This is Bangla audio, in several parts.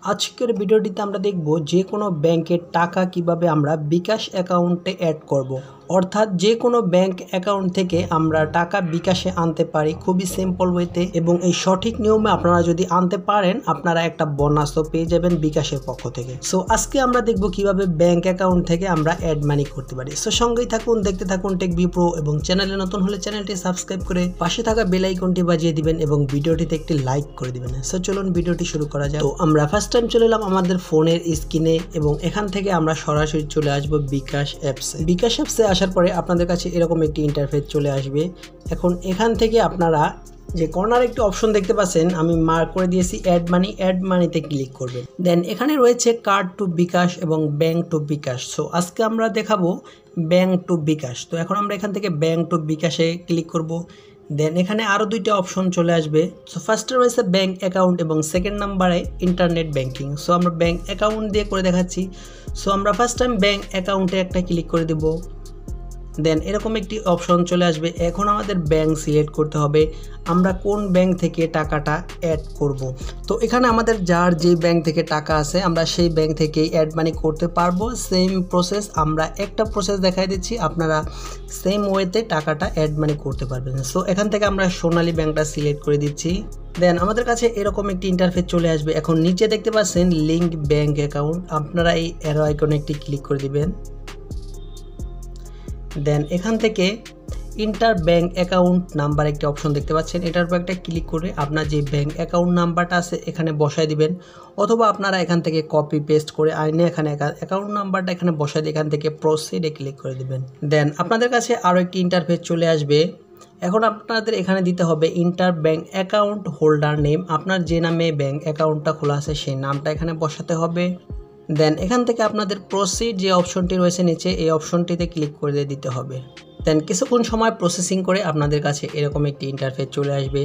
আজকের ভিডিওটিতে আমরা দেখব যে কোনো ব্যাংকের টাকা কিভাবে আমরা বিকাশ অ্যাকাউন্টে অ্যাড করব। অর্থাৎ যে কোনো ব্যাংক অ্যাকাউন্ট থেকে আমরা টাকা বিকাশে আনতে পারি খুবই সিম্পল ওয়েতে, এবং এই সঠিক নিয়মে আপনারা যদি আনতে পারেন আপনারা একটা বোনাসও পেয়ে যাবেন বিকাশের পক্ষ থেকে। সো আজকে আমরা দেখব কিভাবে ব্যাংক অ্যাকাউন্ট থেকে আমরা অ্যাড মানি করতে পারি। সো সঙ্গেই থাকুন, দেখতে থাকুন টেকবি প্রো, এবং চ্যানেলে নতুন হলে চ্যানেলটি সাবস্ক্রাইব করে পাশে থাকা বেল আইকনটি বাজিয়ে দিবেন এবং ভিডিওটিতে একটি লাইক করে দিবেন। সো চলুন ভিডিওটি শুরু করা যাক। তো আমরা ফার্স্ট টাইম চলে এলাম আমাদের ফোনের স্ক্রিনে, এবং এখান থেকে আমরা সরাসরি চলে আসবো বিকাশ অ্যাপসে। বিকাশ অ্যাপসে আসার পরে আপনাদের কাছে এরকম একটি ইন্টারফেস চলে আসবে। এখন এখান থেকে আপনারা যে কর্নার একটি অপশন দেখতে পাচ্ছেন, আমি মার্ক করে দিয়েছি অ্যাড মানি। অ্যাড মানিতে ক্লিক করবেন। দেন এখানে রয়েছে কার্ড টু বিকাশ এবং ব্যাংক টু বিকাশ। সো আজকে আমরা দেখাবো ব্যাংক টু বিকাশ। তো এখন আমরা এখান থেকে ব্যাংক টু বিকাশে ক্লিক করব। দেন এখানে আরও দুইটা অপশন চলে আসবে। সো ফার্স্টে রয়েছে ব্যাংক অ্যাকাউন্ট এবং সেকেন্ড নাম্বারে ইন্টারনেট ব্যাংকিং। সো আমরা ব্যাংক অ্যাকাউন্ট দিয়ে করে দেখাচ্ছি। সো আমরা ফার্স্ট টাইম ব্যাংক অ্যাকাউন্টে একটা ক্লিক করে দেব। দেন এরকম একটি অপশন চলে আসবে। এখন আমাদের ব্যাংক সিলেক্ট করতে হবে আমরা কোন ব্যাংক থেকে টাকাটা অ্যাড করব। তো এখানে আমাদের যার যে ব্যাংক থেকে টাকা আছে আমরা সেই ব্যাংক থেকেই অ্যাড মানি করতে পারবো। সেম প্রসেস, আমরা একটা প্রসেস দেখাই দিচ্ছি, আপনারা সেম ওয়েতে টাকাটা অ্যাড মানি করতে পারবেন। সো এখান থেকে আমরা সোনালী ব্যাংকটা সিলেক্ট করে দিচ্ছি। দেন আমাদের কাছে এরকম একটি ইন্টারফেস চলে আসবে। এখন নিচে দেখতে পাচ্ছেন লিঙ্ক ব্যাংক অ্যাকাউন্ট, আপনারা এই অ্যারো আইকনে একটি ক্লিক করে দিবেন। দেন এখান থেকে ইন্টার ব্যাংক অ্যাকাউন্ট নাম্বার একটি অপশন দেখতে পাচ্ছেন, এটার উপর একটা ক্লিক করে আপনার যে ব্যাংক অ্যাকাউন্ট নাম্বারটা আছে এখানে বসায় দিবেন, অথবা আপনারা এখান থেকে কপি পেস্ট করে আইনে এখানে অ্যাকাউন্ট নাম্বারটা এখানে বসায় দিয়ে এখান থেকে প্রসিডে ক্লিক করে দিবেন। দেন আপনাদের কাছে আরও একটি ইন্টারফেস চলে আসবে। এখন আপনাদের এখানে দিতে হবে inter bank account holder name, আপনার যে নামে ব্যাংক অ্যাকাউন্টটা খোলা আছে সেই নামটা এখানে বসাতে হবে। দেন এখান থেকে আপনাদের প্রসিড যে অপশনটি রয়েছে নিচে, এই অপশনটিতে ক্লিক করে দিতে হবে। দেন কিছুক্ষণ সময় প্রসেসিং করে আপনাদের কাছে এরকম একটি ইন্টারফেস চলে আসবে।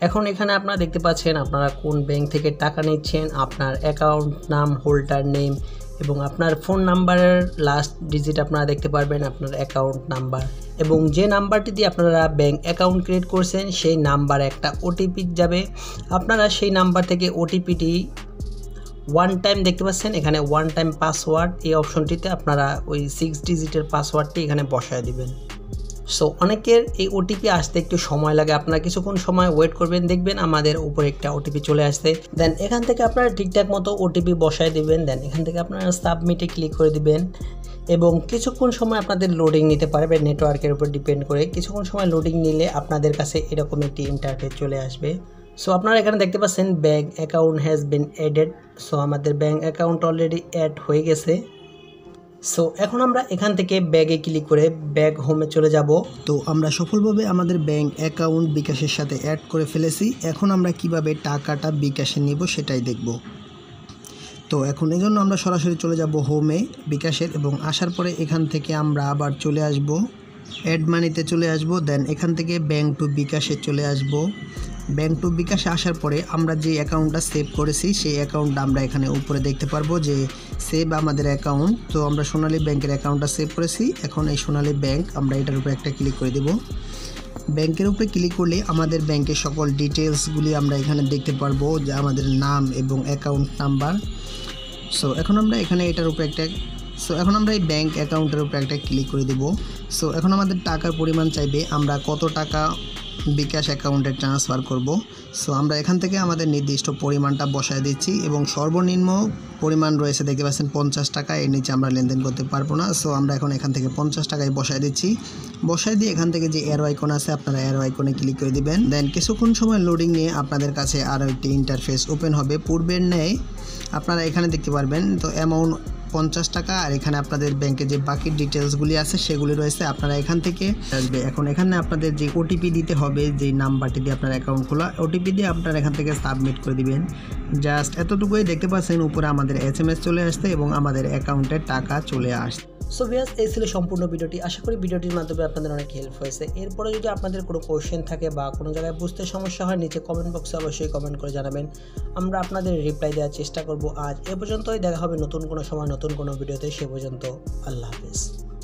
এখন এখানে আপনারা দেখতে পাচ্ছেন আপনারা কোন ব্যাংক থেকে টাকা নিচ্ছেন, আপনার অ্যাকাউন্ট নাম, হোল্ডার নেম এবং আপনার ফোন নাম্বারের লাস্ট ডিজিট আপনারা দেখতে পারবেন, আপনার অ্যাকাউন্ট নাম্বার, এবং যে নাম্বারটি দিয়ে আপনারা ব্যাংক অ্যাকাউন্ট ক্রিয়েট করছেন সেই নাম্বারে একটা ওটিপি যাবে। আপনারা সেই নাম্বার থেকে ওটিপিটি ওয়ান টাইম দেখতে পাচ্ছেন এখানে ওয়ান টাইম পাসওয়ার্ড, এই অপশনটিতে আপনারা ওই 6 ডিজিটের পাসওয়ার্ডটি এখানে বসায় দিবেন। সো অনেকের এই ওটিপি আসতে একটু সময় লাগে, আপনারা কিছুক্ষণ সময় ওয়েট করবেন, দেখবেন আমাদের উপরে একটা ওটিপি চলে আসছে। দেন এখান থেকে আপনারা ঠিকঠাক মতো ওটিপি বসায় দিবেন। দেন এখান থেকে আপনারা সাবমিটে ক্লিক করে দিবেন, এবং কিছুক্ষণ সময় আপনাদের লোডিং নিতে পারবে, নেটওয়ার্কের উপর ডিপেন্ড করে। কিছুক্ষণ সময় লোডিং নিলে আপনাদের কাছে এরকম একটি ইন্টারফেস চলে আসবে। সো আপনারা এখানে দেখতে পাচ্ছেন bank account has been added. So আমাদের ব্যাংক অ্যাকাউন্ট অলরেডি অ্যাড হয়ে গেছে। সো এখন আমরা এখান থেকে ব্যাগে ক্লিক করে ব্যাক হোমে চলে যাব। তো আমরা সফলভাবে আমাদের ব্যাংক অ্যাকাউন্ট বিকাশের সাথে অ্যাড করে ফেলেছি। এখন আমরা কিভাবে টাকাটা বিকাশে নিব সেটাই দেখব। তো এখন এই জন্য আমরা সরাসরি চলে যাব হোমে বিকাশের, এবং আসার পরে এখান থেকে আমরা আবার চলে আসব অ্যাড মানিতে চলে আসব। দেন এখান থেকে ব্যাংক টু বিকাশে চলে আসব। ব্যাংক টু বিকাশে আসার পরে আমরা যে অ্যাকাউন্টটা সেভ করেছি সেই অ্যাকাউন্টটা আমরা এখানে উপরে দেখতে পারবো যে সেভ আমাদের অ্যাকাউন্ট। তো আমরা সোনালী ব্যাংকের অ্যাকাউন্টটা সেভ করেছি। এখন এই সোনালী ব্যাংক আমরা এটার উপরে একটা ক্লিক করে দেব। ব্যাংকের উপরে ক্লিক করলে আমাদের ব্যাংকের সকল ডিটেলসগুলি আমরা এখানে দেখতে পারবো, যে আমাদের নাম এবং অ্যাকাউন্ট নাম্বার। সো এখন আমরা এখানে এটার উপরে এখন আমরা এই ব্যাংক অ্যাকাউন্টের উপরে একটা ক্লিক করে দেব। সো এখন আমাদের টাকার পরিমাণ চাইবে, আমরা কত টাকা বিকাশ অ্যাকাউন্টে ট্রান্সফার করব। সো আমরা এখান থেকে আমাদের নির্দিষ্ট পরিমাণটা বসায় দিচ্ছি, এবং সর্বনিম্ন পরিমাণ রয়েছে দেখতে পাচ্ছেন 50 টাকা, এর নিচে আমরা লেনদেন করতে পারবো না। সো আমরা এখন এখান থেকে 50 টাকায় বসায় দিচ্ছি। বসায় দিয়ে এখান থেকে যে অ্যারো আইকন আছে আপনারা অ্যারো আইকনে ক্লিক করে দিবেন। দেন কিছুক্ষণ সময় লোডিং নিয়ে আপনাদের কাছে আরও একটি ইন্টারফেস ওপেন হবে। পূর্বের ন্যায় আপনারা এখানে দেখতে পারবেন তো অ্যামাউন্ট 50 টাকা, আর এখানে আপনাদের ব্যাংকে যে বাকি ডিটেলসগুলি আছে সেগুলি রয়েছে, আপনারা এখান থেকে আসবে। এখন এখানে আপনাদের যে ওটিপি দিতে হবে, যে নাম্বারটি দিয়ে আপনার অ্যাকাউন্ট খোলা, ওটিপি দিয়ে আপনারা এখান থেকে সাবমিট করে দিবেন। জাস্ট এতটুকুই দেখতে পাচ্ছেন উপরে আমাদের SMS চলে আসছে এবং আমাদের অ্যাকাউন্টে টাকা চলে আসছে। সো ভিউয়ার্স, এই ছিল সম্পূর্ণ ভিডিওটি। আশা করি ভিডিওটির মাধ্যমে আপনাদের অনেক হেল্প হয়েছে। এরপরে যদি আপনাদের কোনো কোয়েশ্চেন থাকে বা কোনো জায়গায় বুঝতে সমস্যা হয় নিচে কমেন্ট বক্সে অবশ্যই কমেন্ট করে জানাবেন, আমরা আপনাদের রিপ্লাই দেওয়ার চেষ্টা করব। আজ এ পর্যন্তই, দেখা হবে নতুন কোনো সময় নতুন কোনো ভিডিওতে। সে পর্যন্ত আল্লাহ হাফেজ।